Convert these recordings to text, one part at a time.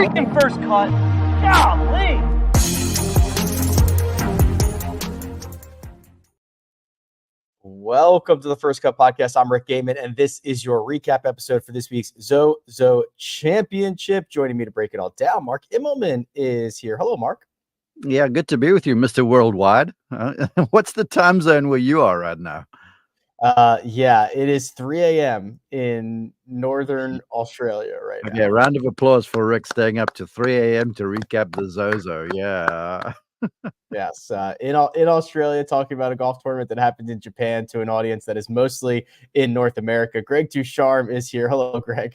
freaking first cut. Golly. Welcome to the First Cut Podcast. I'm Rick Gehman, and this is your recap episode for this week's Zozo Championship. Joining me to break it all down, Mark Immelman is here. Hello, Mark. Yeah, good to be with you, Mr. Worldwide. What's the time zone where you are right now? Yeah, it is 3 a.m. in Northern Australia right now. Okay, round of applause for Rick staying up to 3 a.m. to recap the Zozo. Yeah. Yes, in Australia, talking about a golf tournament that happened in Japan to an audience that is mostly in North America. Greg DuCharme is here. Hello, Greg.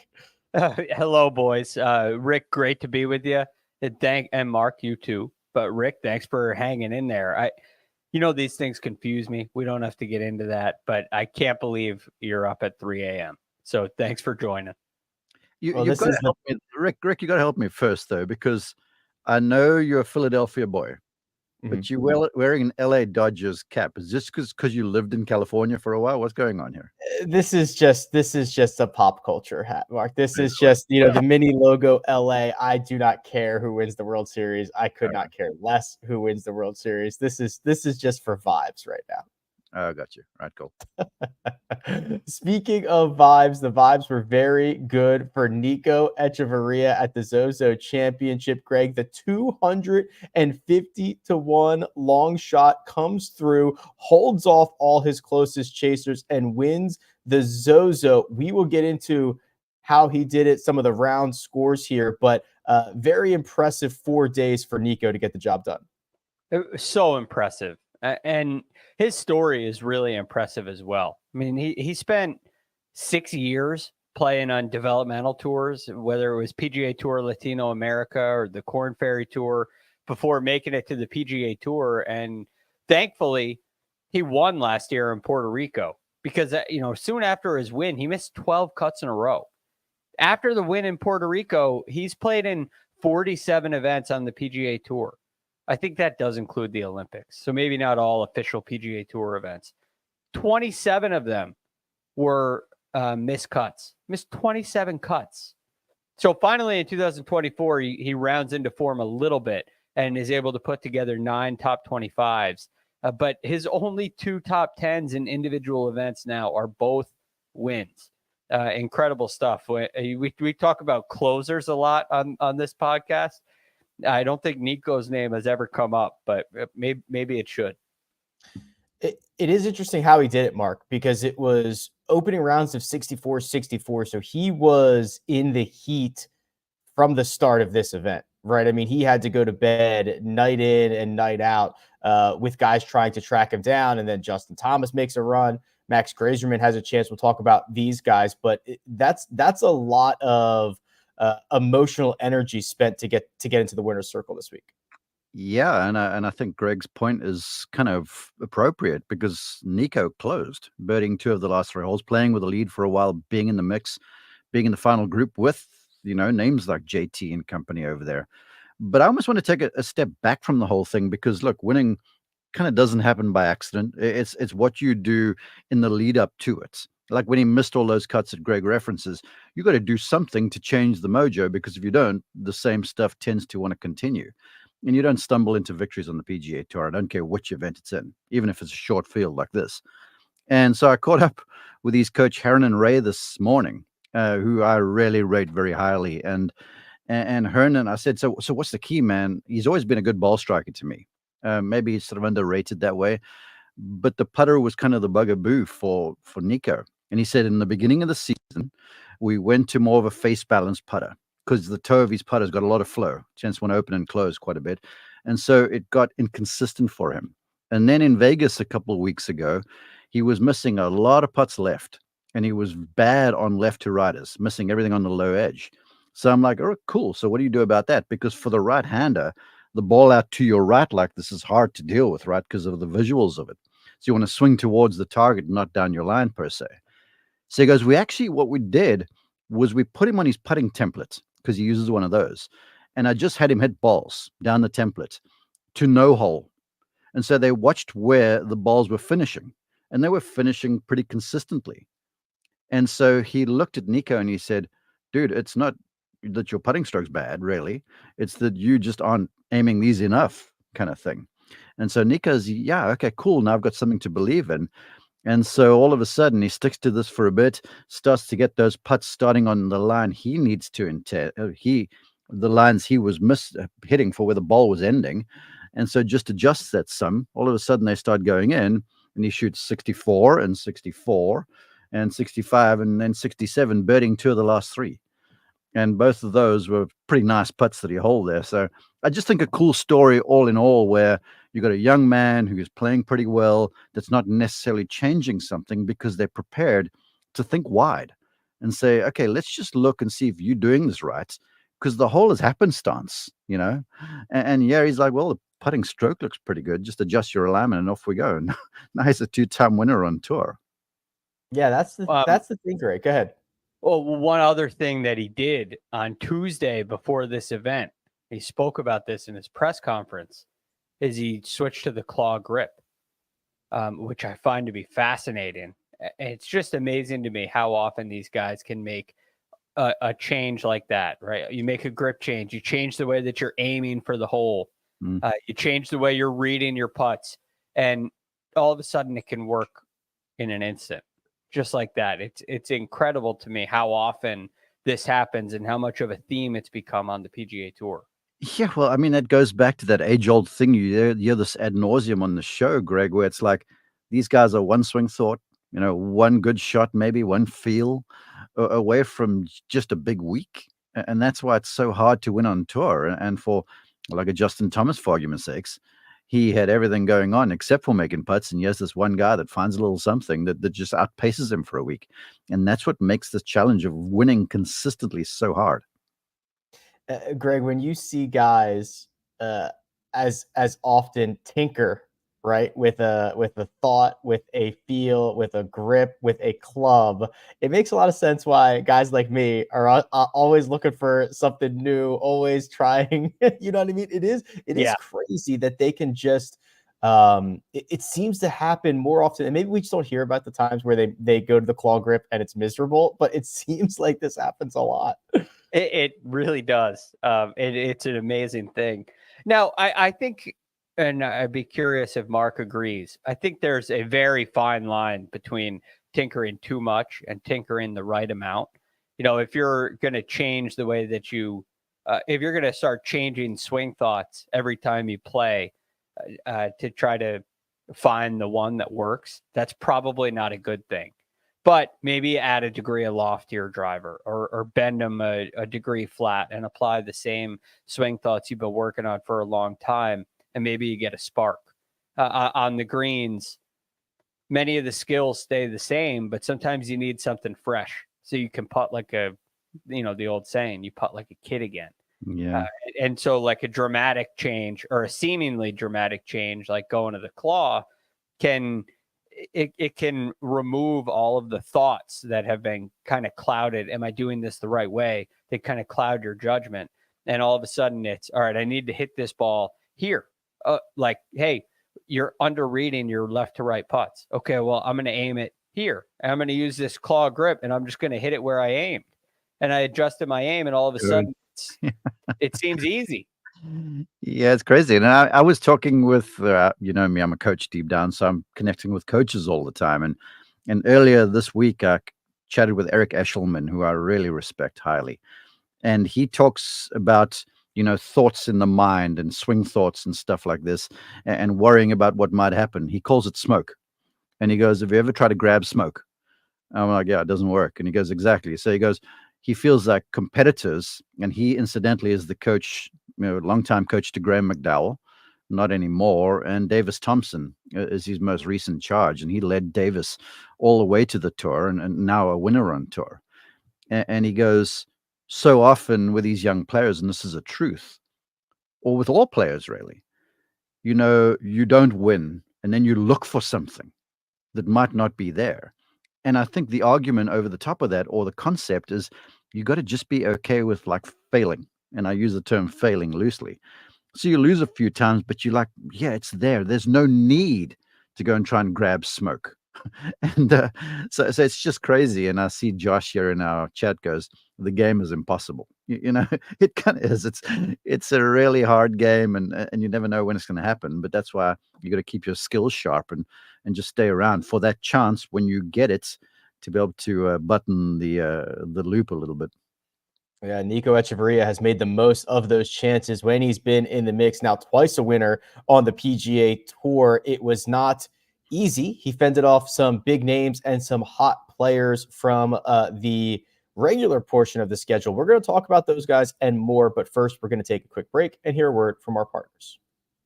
Hello, boys. Rick, great to be with you. And Mark, you too. But Rick, thanks for hanging in there. These things confuse me. We don't have to get into that, but I can't believe you're up at 3 a.m. So thanks for joining. You've got to help me, Rick. You got to help me first, though, because I know you're a Philadelphia boy. But you're wearing an LA Dodgers cap. Is this because you lived in California for a while? What's going on here? This is just a pop culture hat, Mark. This is just, the mini logo LA. I do not care who wins the World Series. I could not care less who wins the World Series. This is just for vibes right now. Oh, got you. All right, cool. Speaking of vibes, the vibes were very good for Nico Echavarria at the Zozo Championship. Greg, the 250-1 long shot comes through, holds off all his closest chasers, and wins the Zozo. We will get into how he did it, some of the round scores here, but very impressive 4 days for Nico to get the job done. It was so impressive. And his story is really impressive as well. I mean, he spent 6 years playing on developmental tours, whether it was PGA Tour Latino America or the Corn Ferry Tour, before making it to the PGA Tour. And thankfully, he won last year in Puerto Rico because, soon after his win, he missed 12 cuts in a row. After the win in Puerto Rico, he's played in 47 events on the PGA Tour. I think that does include the Olympics. So maybe not all official PGA Tour events. 27 of them were missed cuts. Missed 27 cuts. So finally in 2024, he rounds into form a little bit and is able to put together 9 top 25s. But his only 2 top 10s in individual events now are both wins. Incredible stuff. We talk about closers a lot on this podcast. I don't think Nico's name has ever come up, but maybe it should. It is interesting how he did it, Mark, because it was opening rounds of 64-64. So he was in the heat from the start of this event, right? I mean, he had to go to bed night in and night out with guys trying to track him down. And then Justin Thomas makes a run. Max Greyserman has a chance. We'll talk about these guys, but that's a lot of emotional energy spent to get into the winner's circle this week. Yeah, and I think Greg's point is kind of appropriate because Nico closed, birding 2 of the last 3 holes, playing with the lead for a while, being in the mix, being in the final group with names like JT and company over there. But I almost want to take a step back from the whole thing because look, winning kind of doesn't happen by accident. It's what you do in the lead up to it. Like when he missed all those cuts that Greg references, you got to do something to change the mojo because if you don't, the same stuff tends to want to continue. And you don't stumble into victories on the PGA Tour. I don't care which event it's in, even if it's a short field like this. And so I caught up with his coach, Heron and Ray, this morning, who I really rate very highly. And Hernan, I said, so what's the key, man? He's always been a good ball striker to me. Maybe he's sort of underrated that way. But the putter was kind of the bugaboo for Nico. And he said in the beginning of the season, we went to more of a face-balanced putter because the toe of his putter's got a lot of flow. Chance want to open and close quite a bit. And so it got inconsistent for him. And then in Vegas a couple of weeks ago, he was missing a lot of putts left. And he was bad on left to righters, missing everything on the low edge. So I'm like, oh, cool. So what do you do about that? Because for the right-hander, the ball out to your right like this is hard to deal with, right? Because of the visuals of it. So you want to swing towards the target, not down your line per se. So he goes, what we did was we put him on his putting template because he uses one of those. And I just had him hit balls down the template to no hole. And so they watched where the balls were finishing and they were finishing pretty consistently. And so he looked at Nico and he said, dude, it's not that your putting stroke's bad, really. It's that you just aren't aiming these enough, kind of thing. And so Nico's, yeah, okay, cool. Now I've got something to believe in. And so all of a sudden he sticks to this for a bit, starts to get those putts starting on the line he needs to the lines he was hitting for where the ball was ending. And so just adjusts that some. All of a sudden they start going in, and he shoots 64 and 64 and 65 and then 67, birding 2 of the last 3. And both of those were pretty nice putts that he holed there. So I just think a cool story all in all, where you got a young man who is playing pretty well, that's not necessarily changing something because they're prepared to think wide and say, okay, let's just look and see if you're doing this right, because the whole is happenstance, you know. And yeah, he's like, well, the putting stroke looks pretty good. Just adjust your alignment and off we go. And now he's a 2-time winner on tour. Yeah, that's the thing, Greg. Go ahead. Well, one other thing that he did on Tuesday before this event, he spoke about this in his press conference, is he switched to the claw grip, which I find to be fascinating. It's just amazing to me how often these guys can make a change like that, right? You make a grip change, you change the way that you're aiming for the hole, you change the way you're reading your putts, and all of a sudden it can work in an instant. Just like that. It's incredible to me how often this happens and how much of a theme it's become on the PGA Tour. Yeah, well, I mean, that goes back to that age-old thing you hear this ad nauseum on the show, Greg, where it's like these guys are one swing thought, you know, one good shot, maybe one feel away from just a big week. And that's why it's so hard to win on tour. And for like a Justin Thomas, for argument's sakes, he had everything going on except for making putts, and here's this one guy that finds a little something that just outpaces him for a week. And that's what makes this challenge of winning consistently so hard. Greg, when you see guys as often tinker, right, with a thought, with a feel, with a grip, with a club, it makes a lot of sense why guys like me are always looking for something new, always trying. You know what I mean? It is crazy that they can just it seems to happen more often, and maybe we just don't hear about the times where they go to the claw grip and it's miserable, but it seems like this happens a lot. It really does. It's an amazing thing. Now, I think, and I'd be curious if Mark agrees, I think there's a very fine line between tinkering too much and tinkering the right amount. You know, if you're going to change the way that if you're going to start changing swing thoughts every time you play to try to find the one that works, that's probably not a good thing. But maybe add a degree of loft to your driver, or bend them a degree flat and apply the same swing thoughts you've been working on for a long time, and maybe you get a spark. On the greens, many of the skills stay the same, but sometimes you need something fresh so you can putt like the old saying, you putt like a kid again. Yeah. And so like a dramatic change, or a seemingly dramatic change, like going to the claw, it can remove all of the thoughts that have been kind of clouded. Am I doing this the right way? They kind of cloud your judgment. And all of a sudden it's, all right, I need to hit this ball here. Like, hey, you're under reading your left to right putts. Okay, well, I'm going to aim it here. And I'm going to use this claw grip, and I'm just going to hit it where I aimed. And I adjusted my aim, and all of a sudden it seems easy. Yeah, it's crazy. And I was talking with, you know me, I'm a coach deep down, so I'm connecting with coaches all the time. And earlier this week, I chatted with Eric Eshelman, who I really respect highly. And he talks about, you know, thoughts in the mind and swing thoughts and stuff like this, and worrying about what might happen. He calls it smoke. And he goes, have you ever tried to grab smoke? I'm like, yeah, it doesn't work. And he goes, exactly. So he goes, he feels like competitors, and he incidentally is the coach, you know, longtime coach to Graham McDowell, not anymore, and Davis Thompson is his most recent charge, and he led Davis all the way to the tour, and now a winner on tour. And he goes, so often with these young players, and this is a truth, or with all players really, you know, you don't win, and then you look for something that might not be there. And I think the argument over the top of that, or the concept, is you got to just be okay with like failing. And I use the term failing loosely. So you lose a few times, but you're like, yeah, it's there. There's no need to go and try and grab smoke. And so it's just crazy. And I see Josh here in our chat goes, the game is impossible. You know, it kind of is. It's a really hard game, and you never know when it's going to happen. But that's why you got to keep your skills sharp and just stay around for that chance when you get it to be able to button the loop a little bit. Yeah, Nico Echavarria has made the most of those chances when he's been in the mix. Now, twice a winner on the PGA Tour. It was not easy. He fended off some big names and some hot players from the regular portion of the schedule. We're going to talk about those guys and more, but first we're going to take a quick break and hear a word from our partners.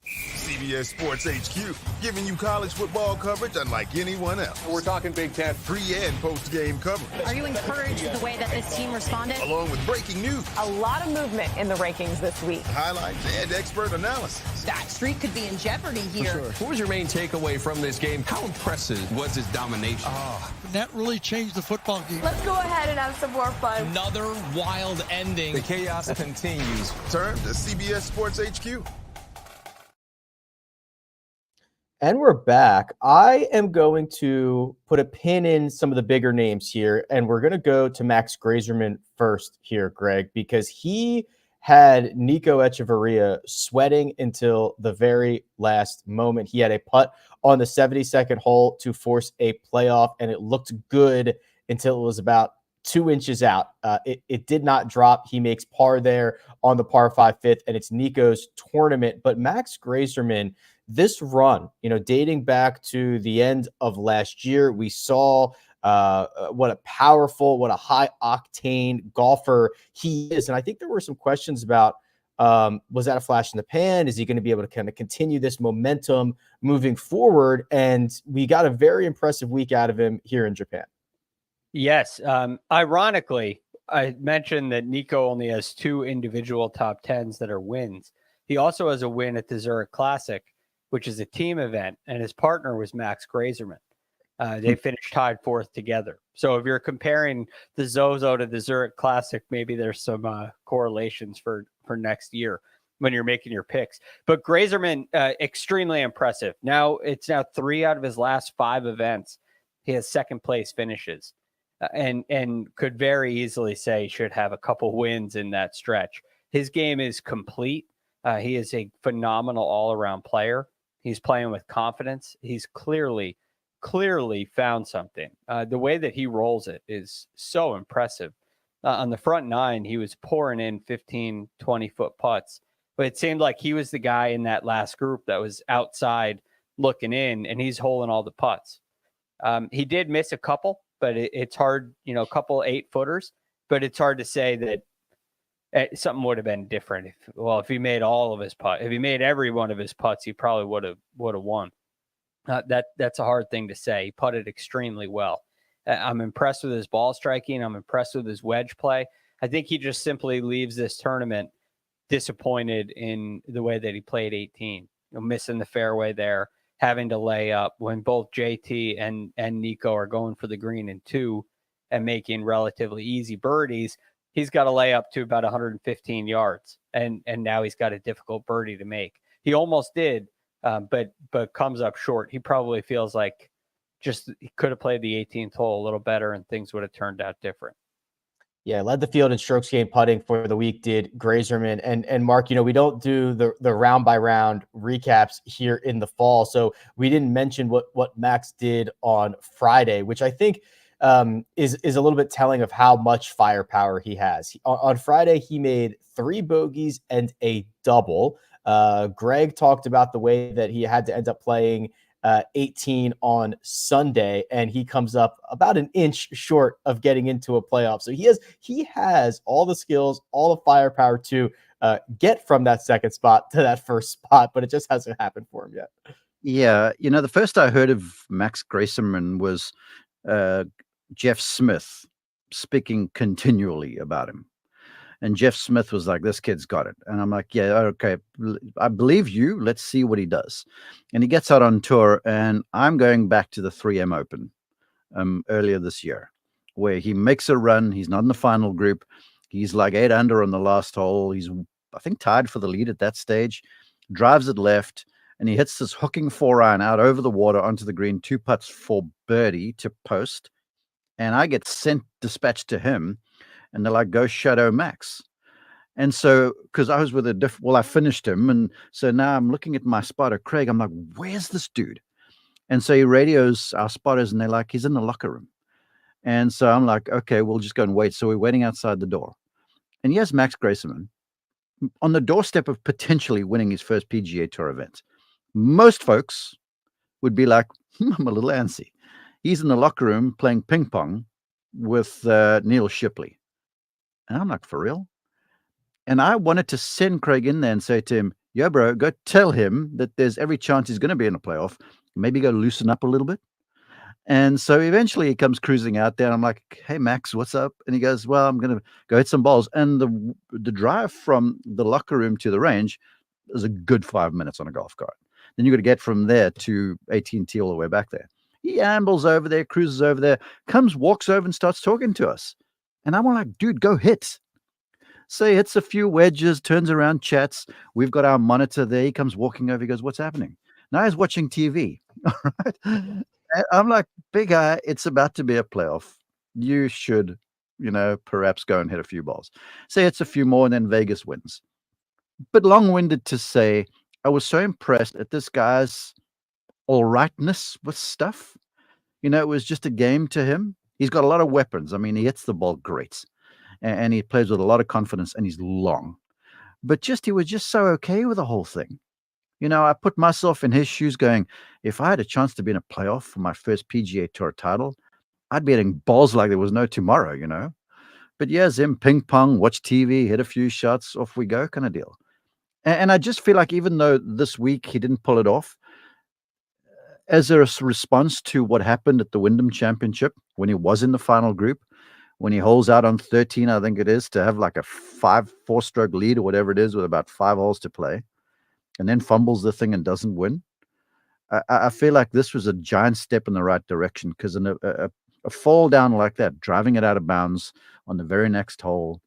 CBS Sports HQ, giving you college football coverage unlike anyone else. We're talking Big Ten. Pre- and post-game coverage. Are you encouraged with the way that this team responded? Along with breaking news. A lot of movement in the rankings this week. Highlights and expert analysis. That streak could be in jeopardy here. Sure. What was your main takeaway from this game? How impressive was his domination? That really changed the football game. Let's go ahead and have some more fun. Another wild ending. The chaos continues. Turn to CBS Sports HQ. And we're back. I am going to put a pin in some of the bigger names here, and we're going to go to Max Greyserman first here, Greg, because he had Nico Echavarria sweating until the very last moment. He had a putt on the 72nd hole to force a playoff, and it looked good until it was about 2 inches out. It did not drop. He makes par there on the par 5 fifth, and it's Nico's tournament. But Max Greyserman, this run, dating back to the end of last year, we saw what a powerful, what a high octane golfer he is. And I think there were some questions about, was that a flash in the pan? Is he going to be able to kind of continue this momentum moving forward? And we got a very impressive week out of him here in Japan. Yes. Ironically, I mentioned that Nico only has 2 individual top 10s that are wins. He also has a win at the Zurich Classic, which is a team event, and his partner was Max Greyserman. They finished tied 4th together. So if you're comparing the Zozo to the Zurich Classic, maybe there's some correlations for next year when you're making your picks. But Greyserman, extremely impressive. It's now 3 out of his last 5 events. He has second place finishes. And could very easily say should have a couple wins in that stretch. His game is complete. He is a phenomenal all-around player. He's playing with confidence. He's clearly found something. The way that he rolls it is so impressive. On the front 9, he was pouring in 15, 20-foot putts. But it seemed like he was the guy in that last group that was outside looking in, and he's holding all the putts. He did miss a couple, but it's hard, a couple 8-footers. But it's hard to say that something would have been different. If he made all of his putts, if he made every one of his putts, he probably would have won. That's a hard thing to say. He putted extremely well. I'm impressed with his ball striking. I'm impressed with his wedge play. I think he just simply leaves this tournament disappointed in the way that he played 18. Missing the fairway there, having to lay up when both JT and Nico are going for the green in 2 and making relatively easy birdies. He's got to lay up to about 115 yards, and now he's got a difficult birdie to make. He almost did, but comes up short. He probably feels like he could have played the 18th hole a little better, and things would have turned out different. Yeah, led the field in strokes gained putting for the week, did Greyserman. And Mark, we don't do the round by round recaps here in the fall, so we didn't mention what Max did on Friday, which I think is a little bit telling of how much firepower he has. On Friday, he made 3 bogeys and a double. Greg talked about the way that he had to end up playing 18 on Sunday, and he comes up about an inch short of getting into a playoff. So he has all the skills, all the firepower to get from that second spot to that first spot, but it just hasn't happened for him yet. Yeah, the first I heard of Max Greyserman was Jeff Smith speaking continually about him. And Jeff Smith was like, this kid's got it. And I'm like, yeah, okay, I believe you. Let's see what he does. And he gets out on tour, and I'm going back to the 3M Open earlier this year, where he makes a run. He's not in the final group. He's like 8 under on the last hole. He's, I think, tied for the lead at that stage, drives it left, and he hits this hooking 4-iron out over the water onto the green, 2 putts for birdie to post. And I get dispatched to him, and they're like, go shadow Max. And so, because I was with I finished him. And so now I'm looking at my spotter, Craig. I'm like, where's this dude? And so he radios our spotters, and they're like, he's in the locker room. And so I'm like, okay, we'll just go and wait. So we're waiting outside the door. And here's Max Greyserman on the doorstep of potentially winning his first PGA Tour event. Most folks would be like, I'm a little antsy. He's in the locker room playing ping pong with Neil Shipley. And I'm like, for real? And I wanted to send Craig in there and say to him, yo, bro, go tell him that there's every chance he's going to be in a playoff. Maybe go loosen up a little bit. And so eventually he comes cruising out there. And I'm like, hey, Max, what's up? And he goes, well, I'm going to go hit some balls. And the drive from the locker room to the range is a good 5 minutes on a golf cart. Then you got to get from there to AT&T all the way back there. He ambles over there, cruises over there, walks over and starts talking to us. And I'm like, dude, go hit. So he hits a few wedges, turns around, chats. We've got our monitor there. He comes walking over. He goes, what's happening? Now he's watching TV. All right. I'm like, big guy, it's about to be a playoff. You should, perhaps go and hit a few balls. Say it's a few more, and then Vegas wins. But long-winded to say, I was so impressed at this guy's all rightness with stuff. It was just a game to him. He's got a lot of weapons. I mean, he hits the ball great. And he plays with a lot of confidence, and he's long. But he was just so okay with the whole thing. I put myself in his shoes going, if I had a chance to be in a playoff for my first PGA Tour title, I'd be hitting balls like there was no tomorrow, But yeah, him ping pong, watch TV, hit a few shots, off we go kind of deal. And I just feel like even though this week he didn't pull it off, as a response to what happened at the Wyndham Championship when he was in the final group, when he holds out on 13, I think it is, to have like a 4-stroke lead or whatever it is with about 5 holes to play, and then fumbles the thing and doesn't win. I feel like this was a giant step in the right direction, because in a fall down like that, driving it out of bounds on the very next hole,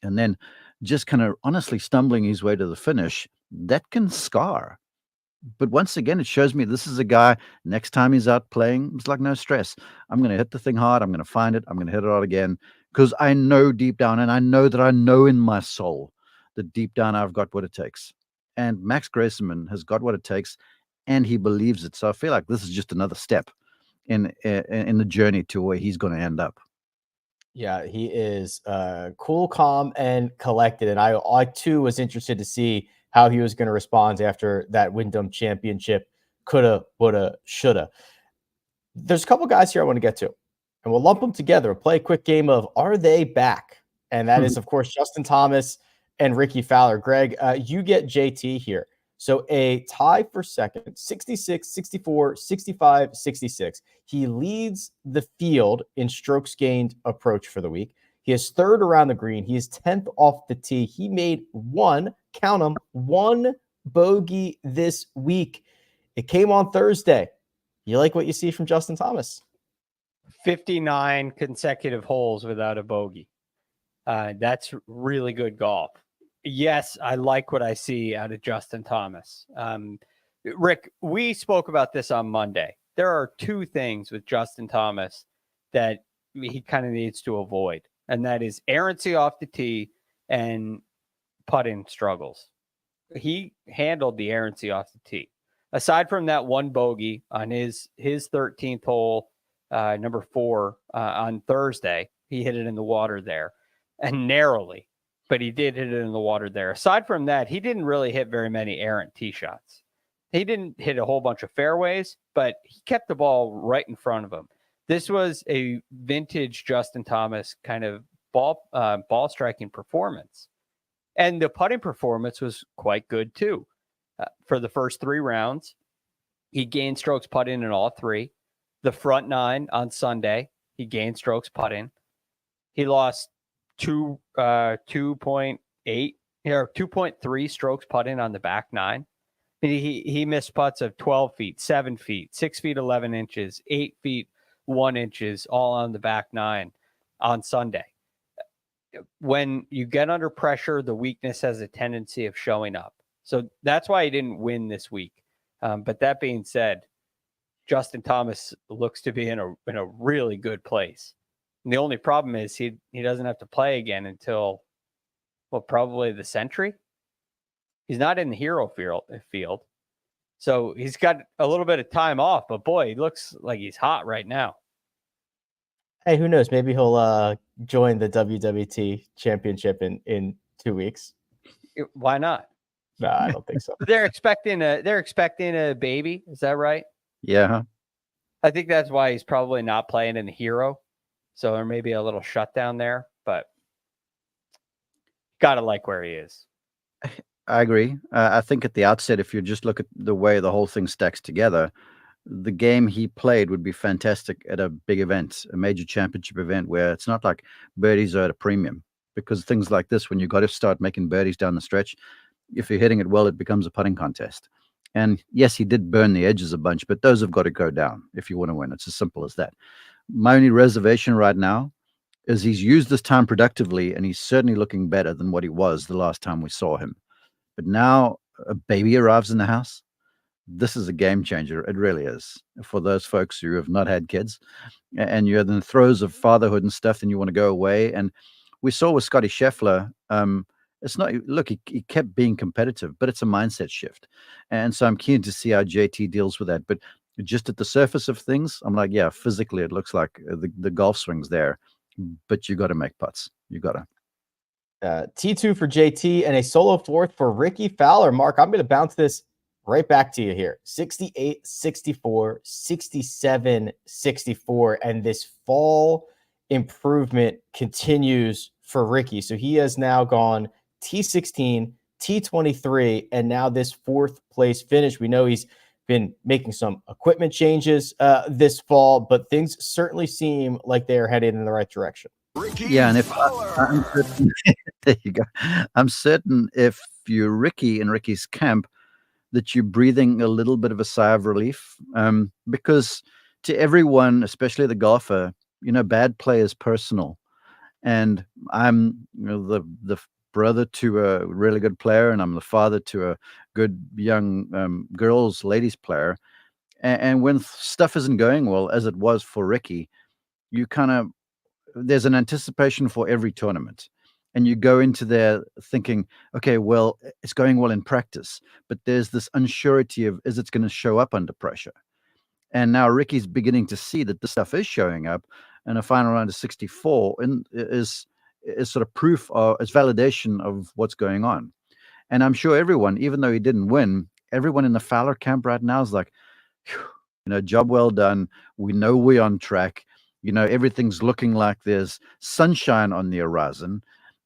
and then just kind of honestly stumbling his way to the finish, that can scar. But once again, it shows me this is a guy, next time he's out playing, it's like no stress. I'm going to hit the thing hard. I'm going to find it. I'm going to hit it hard again, because I know deep down, and I know in my soul that deep down I've got what it takes. And Max Greyserman has got what it takes, and he believes it. So I feel like this is just another step in the journey to where he's going to end up. Yeah, he is cool, calm, and collected. And I too was interested to see how he was going to respond after that Wyndham Championship. Coulda, woulda, shoulda. There's a couple guys here I want to get to, and we'll lump them together. We'll play a quick game of Are They Back? And that is, of course, Justin Thomas and Rickie Fowler. Greg, you get JT here. So a tie for second, 66, 64, 65, 66. He leads the field in strokes gained approach for the week. He is third around the green. He is 10th off the tee. He made one bogey this week. It came on Thursday. You like what you see from Justin Thomas? 59 consecutive holes without a bogey. That's really good golf. Yes, I like what I see out of Justin Thomas. Rick, we spoke about this on Monday. There are 2 things with Justin Thomas that he kind of needs to avoid, and that is errancy off the tee and putting struggles. He handled the errancy off the tee. Aside from that one bogey on his 13th hole, number 4 on Thursday, he hit it in the water there, and narrowly. But he did hit it in the water there. Aside from that, he didn't really hit very many errant tee shots. He didn't hit a whole bunch of fairways, but he kept the ball right in front of him. This was a vintage Justin Thomas kind of ball striking performance. And the putting performance was quite good too. For the first 3 rounds, he gained strokes putting in all 3. The front 9 on Sunday, he gained strokes putting. He lost 2.8 or 2.3 strokes putting on the back 9. He missed putts of 12 feet, 7 feet, 6 feet 11 inches, 8 feet 1 inches, all on the back 9 on Sunday. When you get under pressure, the weakness has a tendency of showing up. So that's why he didn't win this week. But that being said, Justin Thomas looks to be in a really good place. And the only problem is he doesn't have to play again until, well, probably the Century. He's not in the hero field. So he's got a little bit of time off, but boy, he looks like he's hot right now. Hey, who knows? Maybe he'll join the WWT championship in 2 weeks. Why not? No, I don't think so. They're expecting a baby. Is that right? Yeah. I think that's why he's probably not playing in the hero. So there may be a little shutdown there, but gotta like where he is. I agree. I think at the outset, if you just look at the way the whole thing stacks together, the game he played would be fantastic at a big event, a major championship event where it's not like birdies are at a premium, because things like this, when you got to start making birdies down the stretch, if you're hitting it well, it becomes a putting contest. And yes, he did burn the edges a bunch, but those have got to go down if you want to win. It's as simple as that. My only reservation right now is he's used this time productively, and he's certainly looking better than what he was the last time we saw him. But now a baby arrives in the house. This is a game changer. It really is, for those folks who have not had kids and you're in the throes of fatherhood and stuff, and you want to go away. And we saw with Scotty Scheffler, it's not, look, he kept being competitive, but it's a mindset shift. And so I'm keen to see how JT deals with that. But just at the surface of things, I'm like, yeah, physically, it looks like the golf swing's there, but you got to make putts. You got to. T2 for JT and a solo fourth for Rickie Fowler. Mark, I'm going to bounce this right back to you here. 68, 64, 67, 64. And this fall improvement continues for Rickie. So he has now gone T16, T23, and now this fourth place finish. We know he's been making some equipment changes this fall, but things certainly seem like they're headed in the right direction. Yeah, and if I'm certain, there you go. I'm certain if you're Rickie in Rickie's camp, that you're breathing a little bit of a sigh of relief, because to everyone, especially the golfer, bad play is personal, and I'm the brother to a really good player, and I'm the father to a good young ladies player, and when stuff isn't going well, as it was for Rickie, you kind of, there's an anticipation for every tournament, and you go into there thinking, okay, well, it's going well in practice, but there's this unsurety of, is it going to show up under pressure? And now Rickie's beginning to see that this stuff is showing up, and a final round of 64 is sort of proof, or is validation of what's going on. And I'm sure everyone, even though he didn't win, everyone in the Fowler camp right now is like, job well done. We know we're on track. Everything's looking like there's sunshine on the horizon,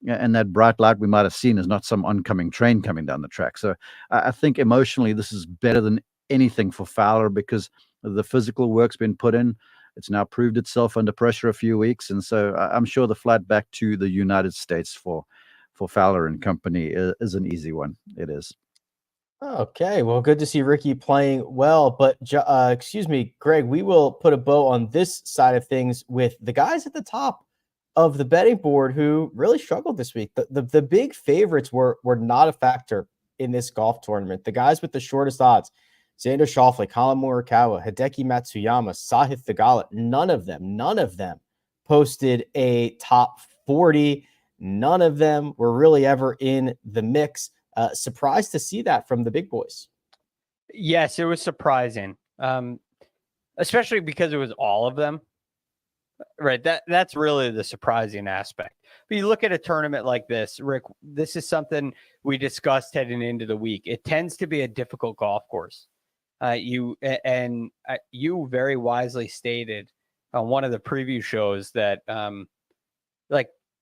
and that bright light we might have seen is not some oncoming train coming down the track. So I think emotionally this is better than anything for Fowler, because the physical work's been put in. It's now proved itself under pressure a few weeks. And so I'm sure the flight back to the United States for Fowler and company is an easy one. It is. Okay, well, good to see Rickie playing well. But, excuse me, Greg, we will put a bow on this side of things with the guys at the top of the betting board who really struggled this week. The big favorites were not a factor in this golf tournament. The guys with the shortest odds, Xander Schauffele, Colin Morikawa, Hideki Matsuyama, Sahith Theegala, none of them posted a top 40. None of them were really ever in the mix. Surprised to see that from the big boys. Yes, it was surprising, especially because it was all of them. Right, that's really the surprising aspect. But you look at a tournament like this, Rick, this is something we discussed heading into the week. It tends to be a difficult golf course. You very wisely stated on one of the preview shows that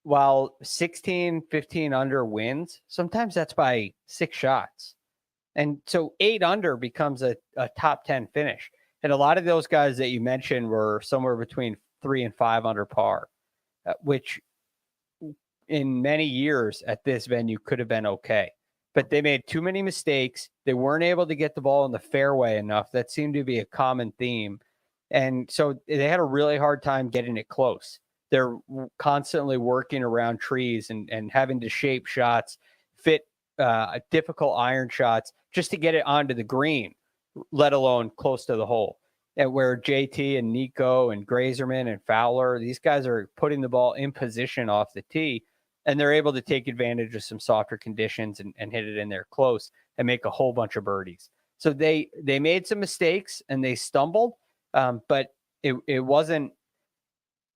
while 16, 15 under wins, sometimes that's by 6 shots. And so 8 under becomes a top 10 finish. And a lot of those guys that you mentioned were somewhere between 3 and 5 under par, which in many years at this venue could have been okay. But they made too many mistakes. They weren't able to get the ball in the fairway enough. That seemed to be a common theme. And so they had a really hard time getting it close. They're constantly working around trees and having to shape shots, fit difficult iron shots just to get it onto the green, let alone close to the hole. And where JT and Nico and Greyserman and Fowler, these guys are putting the ball in position off the tee, and they're able to take advantage of some softer conditions and hit it in there close and make a whole bunch of birdies. So they made some mistakes and they stumbled, but it wasn't,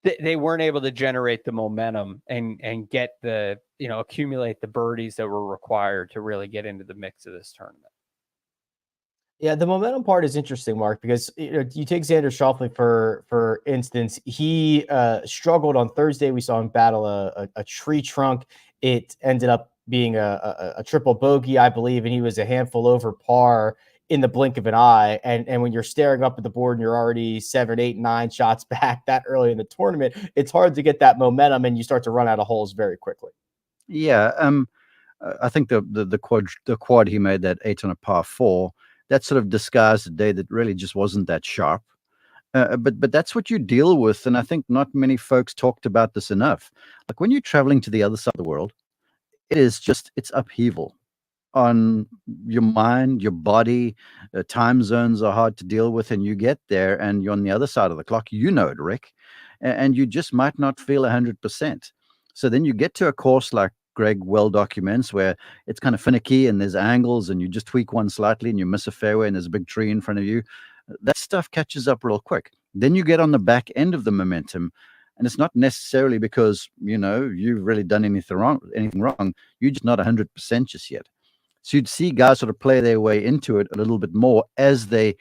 they weren't able to generate the momentum and get the, accumulate the birdies that were required to really get into the mix of this tournament. Yeah, the momentum part is interesting, Mark, because you take Xander Schauffele for instance. He struggled on Thursday. We saw him battle a tree trunk. It ended up being a triple bogey, I believe, and he was a handful over par in the blink of an eye. And when you're staring up at the board and you're already 7, 8, 9 shots back that early in the tournament, it's hard to get that momentum, and you start to run out of holes very quickly. Yeah, I think the quad he made, that 8 on a par 4. That sort of disguised a day that really just wasn't that sharp. But that's what you deal with. And I think not many folks talked about this enough. Like when you're traveling to the other side of the world, it's upheaval on your mind, your body. Time zones are hard to deal with, and you get there and you're on the other side of the clock. You know it, Rick. And you just might not feel 100%. So then you get to a course like Greg well documents, where it's kind of finicky and there's angles and you just tweak one slightly and you miss a fairway and there's a big tree in front of you. That stuff catches up real quick. Then you get on the back end of the momentum, and it's not necessarily because you've really done anything wrong. You're just not 100% just yet. So you'd see guys sort of play their way into it a little bit more as they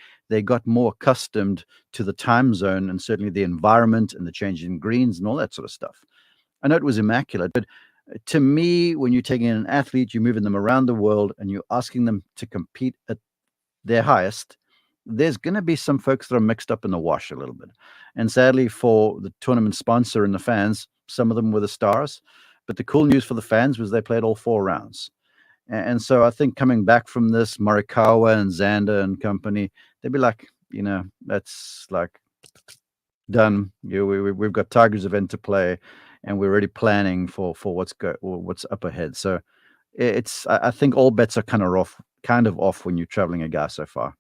got more accustomed to the time zone and certainly the environment and the changing greens and all that sort of stuff. I know it was immaculate, but to me, when you're taking an athlete, you're moving them around the world and you're asking them to compete at their highest, there's going to be some folks that are mixed up in the wash a little bit. And sadly for the tournament sponsor and the fans, some of them were the stars. But the cool news for the fans was they played all 4 rounds. And so I think coming back from this, Morikawa and Xander and company, they'd be like, that's like done. We've got Tigers event to play, and we're already planning for what's up ahead. So I think all bets are kind of off when you're traveling a guy so far.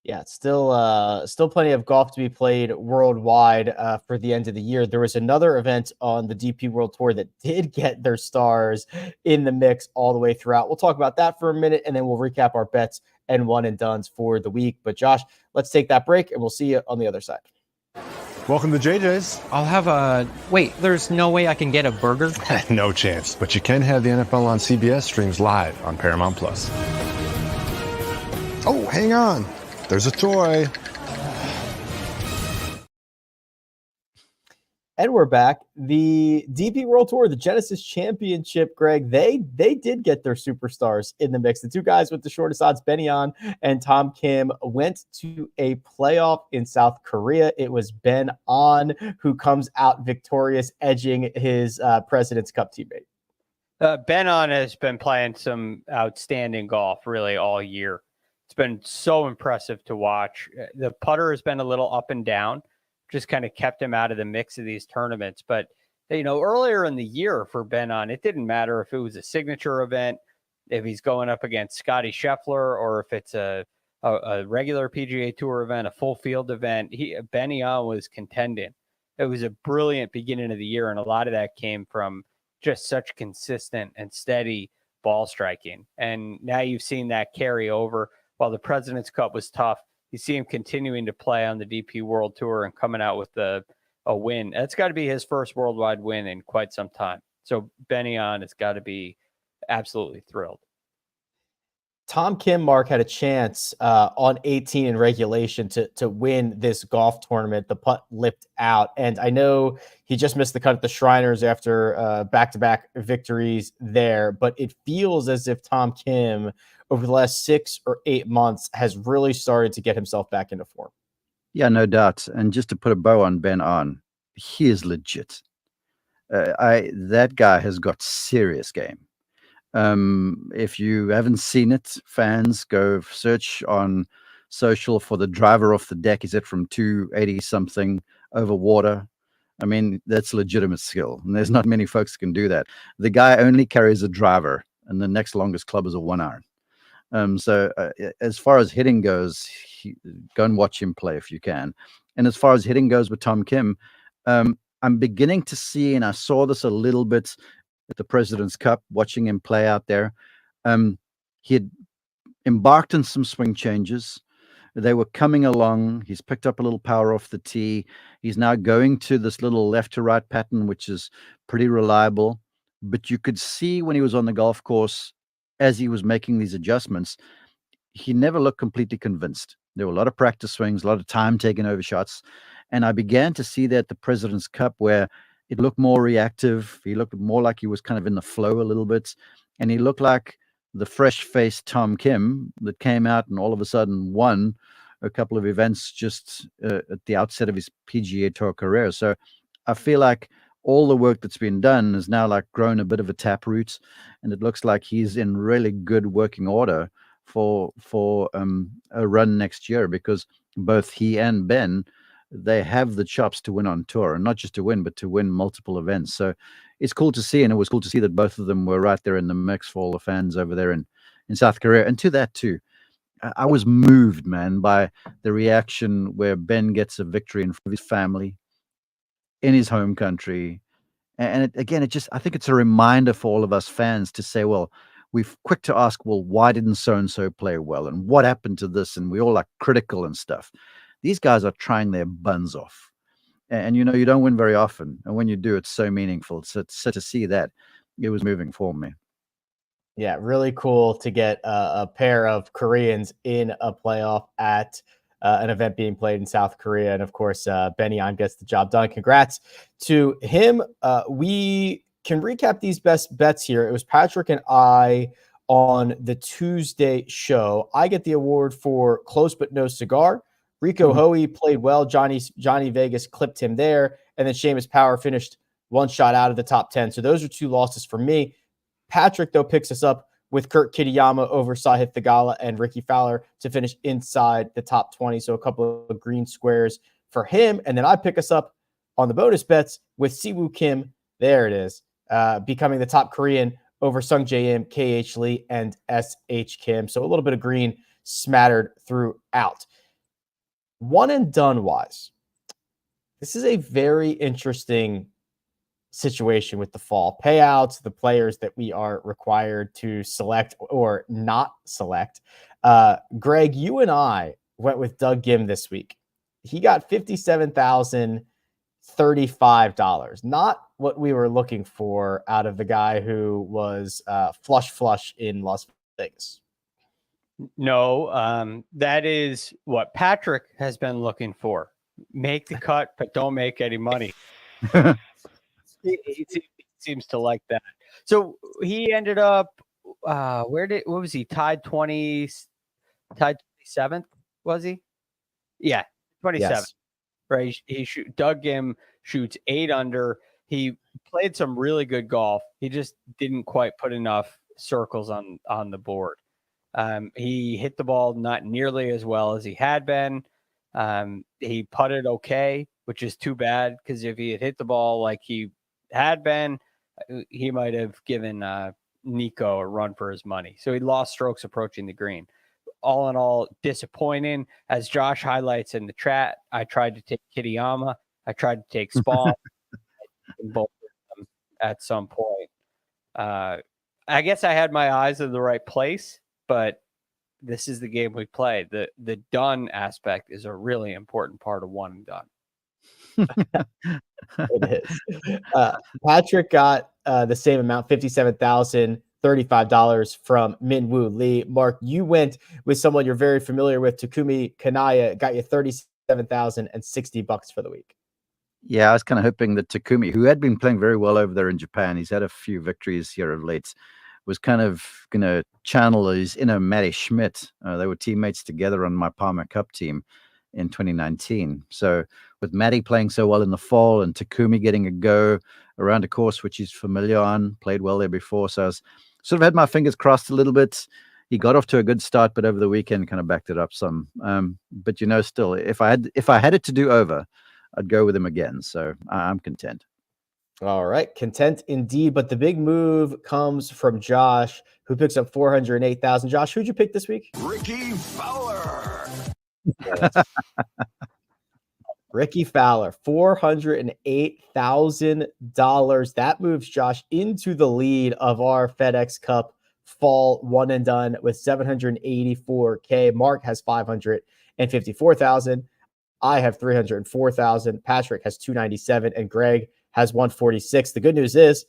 Yeah, it's still plenty of golf to be played worldwide for the end of the year. There was another event on the DP World Tour that did get their stars in the mix all the way throughout. We'll talk about that for a minute, and then we'll recap our bets and one and dones for the week. But Josh, let's take that break, and we'll see you on the other side. Welcome to JJ's. I'll have wait, there's no way I can get a burger? No chance. But you can have the NFL on CBS streams live on Paramount+. Oh, hang on. There's a toy. And we're back. The DP World Tour, the Genesis Championship, Greg, they did get their superstars in the mix. The two guys with the shortest odds, Ben An and Tom Kim, went to a playoff in South Korea. It was Ben An who comes out victorious, edging his President's Cup teammate. Ben An has been playing some outstanding golf really all year. It's been so impressive to watch. The putter has been a little up and down, just kind of kept him out of the mix of these tournaments. But, earlier in the year for Ben An, it didn't matter if it was a signature event, if he's going up against Scotty Scheffler, or if it's a regular PGA Tour event, a full field event. Ben An was contending. It was a brilliant beginning of the year, and a lot of that came from just such consistent and steady ball striking. And now you've seen that carry over. While the President's Cup was tough, you see him continuing to play on the DP World Tour and coming out with a win. That's got to be his first worldwide win in quite some time. So Ben An has got to be absolutely thrilled. Tom Kim, Mark, had a chance on 18 in regulation to win this golf tournament. The putt lipped out. And I know he just missed the cut at the Shriners after back-to-back victories there, but it feels as if Tom Kim, over the last 6 or 8 months, has really started to get himself back into form. Yeah, no doubt. And just to put a bow on Ben An, he is legit. That guy has got serious game. If you haven't seen it, fans, go search on social for the driver off the deck. Is it from 280 something over water? I mean, that's legitimate skill, and there's not many folks that can do that. The guy only carries a driver, and the next longest club is a 1-iron. As far as hitting goes, go and watch him play if you can. And as far as hitting goes with Tom Kim, I'm beginning to see, and I saw this a little bit at the President's Cup, watching him play out there. He had embarked on some swing changes. They were coming along. He's picked up a little power off the tee. He's now going to this little left to right pattern, which is pretty reliable. But you could see when he was on the golf course, as he was making these adjustments, he never looked completely convinced. There were a lot of practice swings, a lot of time taken over shots. And I began to see that at the President's Cup, where it looked more reactive. He looked more like he was kind of in the flow a little bit. And he looked like the fresh-faced Tom Kim that came out and all of a sudden won a couple of events just at the outset of his PGA Tour career. So I feel like all the work that's been done has now like grown a bit of a taproot, and it looks like he's in really good working order for a run next year, because both he and Ben, they have the chops to win on tour, and not just to win, but to win multiple events. So it's cool to see, and it was cool to see that both of them were right there in the mix for all the fans over there in South Korea. And to that too, I was moved, man, by the reaction where Ben gets a victory in front of his family in his home country. And I think it's a reminder for all of us fans to say, well, we're quick to ask, well, why didn't so-and-so play well? And what happened to this? And we all like critical and stuff. These guys are trying their buns off. And you don't win very often. And when you do, it's so meaningful. So to see that, it was moving for me. Yeah, really cool to get a pair of Koreans in a playoff at an event being played in South Korea. And of course, Benny On gets the job done. Congrats to him. We can recap these best bets here. It was Patrick and I on the Tuesday show. I get the award for Close But No Cigar. Rico Hoey played well. Johnny Vegas clipped him there. And then Seamus Power finished one shot out of the top 10. So those are two losses for me. Patrick, though, picks us up with Kurt Kitayama over Sahith Theegala and Rickie Fowler to finish inside the top 20. So a couple of green squares for him. And then I pick us up on the bonus bets with Siwoo Kim. There it is. Becoming the top Korean over Sung Jae Im, KH Lee, and SH Kim. So a little bit of green smattered throughout. One and done wise, this is a very interesting situation with the fall payouts, the players that we are required to select or not select. Greg, you and I went with Doug Ghim this week. He got $57,035. Not what we were looking for out of the guy who was flush in Las Vegas. No, that is what Patrick has been looking for. Make the cut, but don't make any money. He seems to like that. So he ended up, what was he? Tied 27th, was he? Yeah, 27th. Yes. Right. Doug Ghim shoots 8 under. He played some really good golf. He just didn't quite put enough circles on the board. He hit the ball not nearly as well as he had been. He putted okay, which is too bad, because if he had hit the ball like he had been, he might have given Nico a run for his money. So he lost strokes approaching the green. All in all, disappointing. As Josh highlights in the chat, I tried to take Kitayama. I tried to take Spawn. Both of them at some point. I guess I had my eyes in the right place, but this is the game we play. The done aspect is a really important part of one and done. It is. Patrick got the same amount, $57,035 from Minwoo Lee. Mark, you went with someone you're very familiar with, Takumi Kanaya, got you $37,060 for the week. Yeah, I was kind of hoping that Takumi, who had been playing very well over there in Japan, he's had a few victories here of late, was kind of going to channel his inner Matty Schmidt. They were teammates together on my Palmer Cup team in 2019. So with Matty playing so well in the fall and Takumi getting a go around a course which he's familiar on, played well there before. So I was sort of had my fingers crossed a little bit. He got off to a good start, but over the weekend kind of backed it up some. But still, if I had it to do over, I'd go with him again. So I'm content. All right, content indeed. But the big move comes from Josh, who picks up 408,000. Josh, who'd you pick this week? Rickie Fowler. Rickie Fowler, $408,000. That moves Josh into the lead of our FedEx Cup fall one and done with $784K. Mark has $554,000. I have $304,000. Patrick has $297,000, and Greg has $146,000. The good news is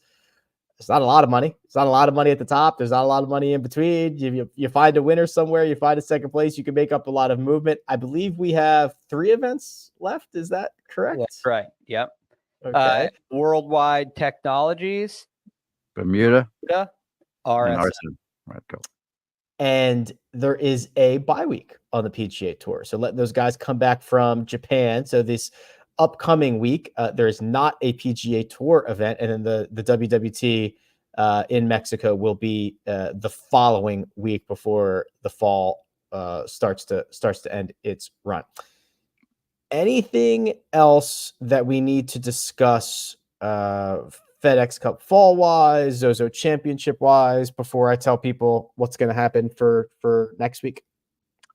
it's not a lot of money. It's not a lot of money at the top. There's not a lot of money in between. You find a winner somewhere, you find a second place, you can make up a lot of movement. I believe we have 3 events left. Is that correct? That's right. Yep. Okay. Worldwide Technologies, Bermuda, RSM. and Arson. Right, go. And there is a bye week on the PGA Tour. So let those guys come back from Japan. So this upcoming week, there is not a PGA Tour event. And then the WWT in Mexico will be the following week before the fall starts to end its run. Anything else that we need to discuss FedEx Cup fall wise, Zozo Championship wise, before I tell people what's going to happen for next week?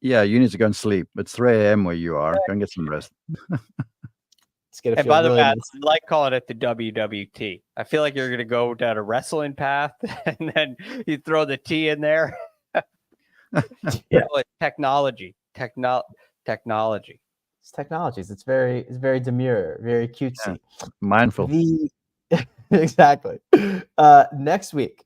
Yeah, you need to go and sleep. It's 3 a.m. where you are. Go and get some rest. Let's get a and by the really way, nice. I like calling it the WWT. I feel like you're going to go down a wrestling path and then you throw the T in there. Yeah. Technology. Technology. It's technologies. It's very demure, very cutesy. Yeah. Mindful. Exactly. Next week,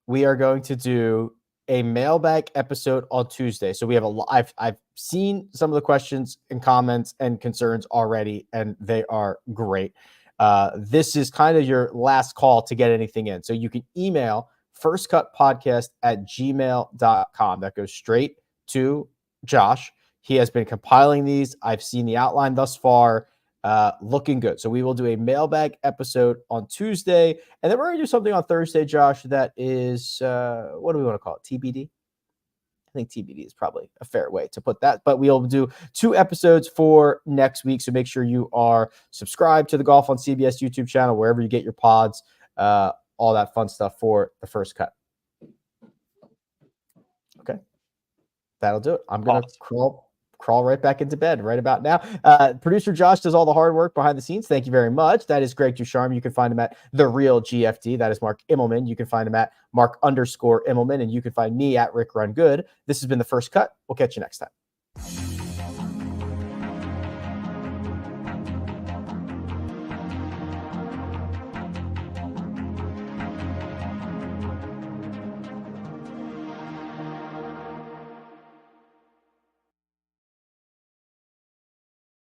we are going to do a mailbag episode on Tuesday. So we have I've seen some of the questions and comments and concerns already, and they are great. This is kind of your last call to get anything in. So you can email firstcutpodcast@gmail.com. That goes straight to Josh. He has been compiling these. I've seen the outline thus far. Looking good. So we will do a mailbag episode on Tuesday, and then we're going to do something on Thursday, Josh, that is, what do we want to call it? TBD? I think TBD is probably a fair way to put that, but we'll do 2 episodes for next week. So make sure you are subscribed to the Golf on CBS YouTube channel, wherever you get your pods, all that fun stuff for the first cut. Okay. That'll do it. I'm going to crawl right back into bed right about now. Producer Josh does all the hard work behind the scenes. Thank you very much. That is Greg DuCharme. You can find him at The Real GFD. That is Mark Immelman. You can find him at Mark_Immelman, and you can find me at Rick Run Good. This has been The First Cut. We'll catch you next time.